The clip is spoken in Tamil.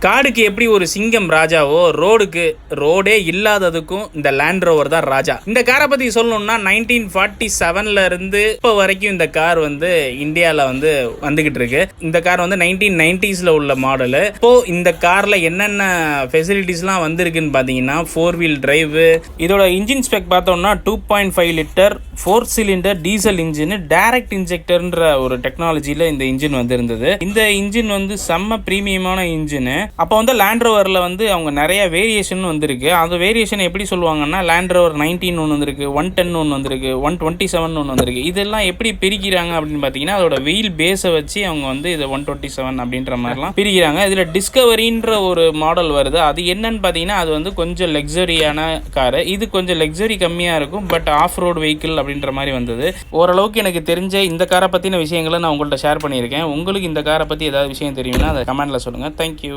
காடுக்கு எப்படி ஒரு சிங்கம் ராஜாவோ ரோடே இல்லாததுக்கும் இந்த லேண்ட் ரோவர் தான் ராஜா. இந்த காரை பத்தி சொல்லணும்னா 1947ல இருந்து இப்போ வரைக்கும் இந்த கார் வந்து இந்தியாவில் வந்து வந்துகிட்டு இருக்கு. இந்த கார் வந்து 1990sல உள்ள மாடலு. இப்போ இந்த கார்ல என்னென்ன ஃபெசிலிட்டிஸ்லாம் வந்திருக்குன்னு பார்த்தீங்கன்னா 4 வீல் டிரைவ். இதோட இன்ஜின் ஸ்பெக் பார்த்தோம்னா 2.5 litre 4 cylinder diesel engine, direct இன்ஜெக்டர்ன்ற ஒரு டெக்னாலஜியில் இந்த இன்ஜின் வந்து இருந்தது. இந்த இன்ஜின் வந்து செம்ம பிரீமியமான இன்ஜின். அப்போ வந்து லேண்ட் ரோவரில் வந்து அவங்க நிறைய வேரியேஷன் வந்திருக்கு. அந்த வேரியேஷன் எப்படி சொல்லுவாங்கன்னா லேண்ட் ரோவர் 19 ஒன்று வந்திருக்கு, 110 ஒன்று வந்திருக்கு, 127 ஒன்று வந்திருக்கு. இதெல்லாம் எப்படி பிரிக்கிறாங்க அப்படின்னு பார்த்தீங்கன்னா அதோட வீல் பேஸை வச்சு அவங்க வந்து இதை 127 அப்படின்ற மாதிரிலாம் பிரிக்கிறாங்க. இதில் டிஸ்கவரின்ற ஒரு மாடல் வருது. அது என்னன்னு பார்த்தீங்கன்னா அது வந்து கொஞ்சம் லக்ஸரியான காரு. இது கொஞ்சம் லக்ஸரி கம்மியாக இருக்கும், பட் ஆஃப் ரோடு வெஹிக்கிள் அப்படின்ற மாதிரி வந்தது. ஓரளவுக்கு எனக்கு தெரிஞ்ச இந்த காரை பற்றின விஷயங்களை நான் உங்கள்கிட்ட ஷேர் பண்ணியிருக்கேன். உங்களுக்கு இந்த காரை பற்றி ஏதாவது விஷயம் தெரியும்னா அதை கமெண்ட்டில் சொல்லுங்கள். தேங்க்யூ.